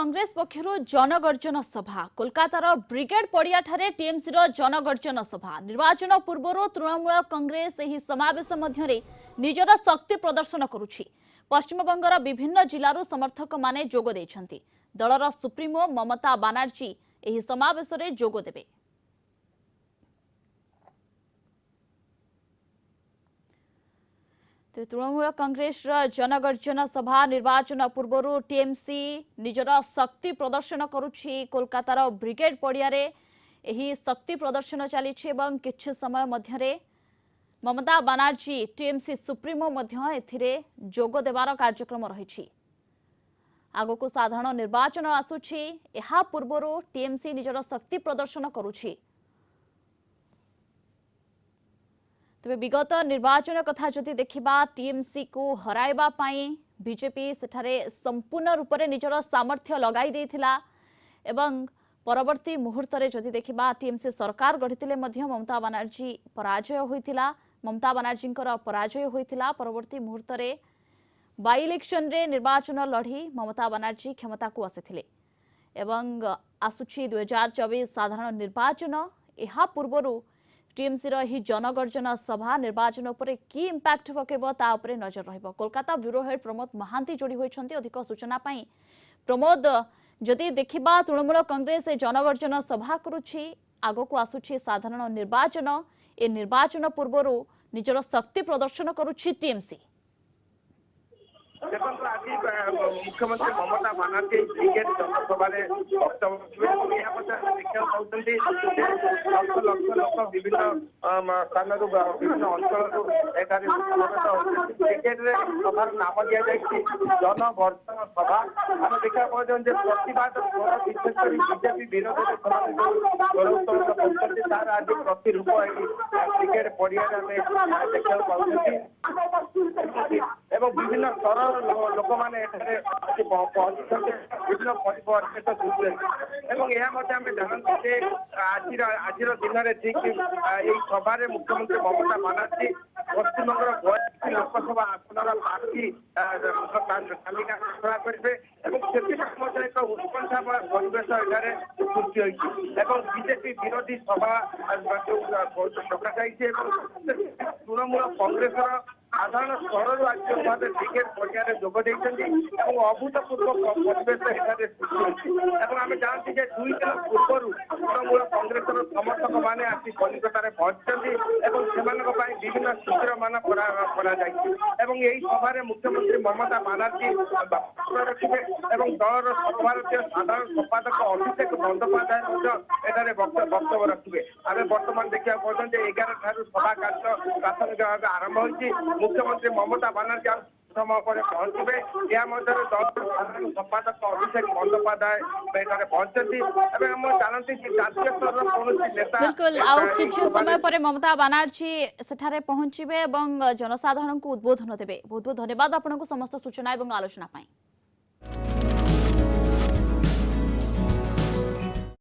कांग्रेस पक्षर जनगर्जन सभा कोलकातार ब्रिगेड पड़िया टीएमसी जनगर्जन सभा निर्वाचन पूर्व तृणमूल कांग्रेस एही समावेश मध्य निजर शक्ति प्रदर्शन करुछि। पश्चिमबंगर विभिन्न जिलूर समर्थक माने जोग देइछन्ति। दलर सुप्रीमो ममता बानार्जी एही समावेश रे जोग देबे। तृणमूल कांग्रेस जनगर्जन सभा निर्वाचन पूर्व टीएमसी निजर शक्ति प्रदर्शन करुछि। कोलकातार ब्रिगेड पड़िया एही शक्ति प्रदर्शन चली किछि समय मध्यरे ममता बानार्जी टीएमसी सुप्रीमो मध्य एथिरे जोग देवार कार्यक्रम रहिछि। आगको साधारण निर्वाचन आसुछि। एहा पूर्व टीएमसी निजर शक्ति प्रदर्शन करुछि। तबे विगत निर्वाचन कथा जदि देखिबा टीएमसी को हराइबा पाई बीजेपी सेठारे संपूर्ण रूप से निजर सामर्थ्य लगाई देथिला एवं परवर्ती मुहूर्त रे जदि देखिबा टीएमसी सरकार गढ़ितिले मध्य ममता बानार्जी पराजय होइतिला। ममता बानार्जी पराजय होइतिला। परवर्ती मुहूर्त रे बाई इलेक्शन रे निर्वाचन लड़ी ममता बानार्जी क्षमता को आसिथिले एवं आसुछि 2024 साधारण निर्वाचन। एहा पूर्वरु टीएमसी री जनगर्जन सभा निर्वाचन उपरे की इंपैक्ट पकेब ता उपरे नजर रहिबो। कोलकाता ब्यूरो हेड प्रमोद महांती जोड़ी होइछन्ति। अधिक सूचना पाई प्रमोद, जदि देखिबा तृणमूल कांग्रेस जनगर्जन सभा करुछि, आगको आसुछि साधारण निर्वाचन। ए निर्वाचन पूर्वरु निजर शक्ति प्रदर्शन करुछि टीएमसी। देखो आज मुख्यमंत्री ममता बानार्जी ब्रिगेड जनसभा वक्तव्य लक्ष लक्ष लोक विभिन्न स्थान विभिन्न अंचल ब्रिगेड सभार नाम दि जाए जनगर्जन सभा। आम देखा प्रतिवाद विशेषकर बीजेपी विरोध तार आज प्रतिरूप ब्रिगेड पड़िया देखा एवं विभिन्न स्तर लोक मैंने विभिन्न परिवर्तित आम जानते आज दिन में ठीक यही सभा मुख्यमंत्री ममता बानार्जी पश्चिमबंगर 42 लोकसभा आसन प्रार्थी तालिका घोषणा करेंगे एक उत्कंठा परिवेश सृष्टि बीजेपी विरोधी सभा डकाई तृणमूल कांग्रेस साधारण स्तर आज ब्रिगेड पड़िया जोग अभूतपूर्व परिवेश सृष्टि आम जानते 2 दिन पूर्व तृणमूल कांग्रेस समर्थक मैंने आसी कलिकतार पहुंचती विभिन्न शिविर मान यही सभार मुख्यमंत्री ममता बानार्जी रखिए दलर सर्वभारतीय साधारण संपादक अभिषेक बंदोपाध्याय वक्तव्य रखिए। आम बर्तमान देखा 11 ठारू सभा कार्य प्राथमिक भाव आरंभ हो मुख्यमंत्री ममता बानार्जी समय पर पहुंचे दल साधारण संपादक अभिषेक बंदोपाध्याय पहुंचती जानते जातीय स्तर कौन नेता बिल्कुल आउ किछि समय पर ममता बानार्जी सेठारे पहुंचबे एवं जनसाधारण को उद्बोधन देबे। बहुत बहुत धन्यवाद आपनको समस्त सूचना एवं आलोचना पाई।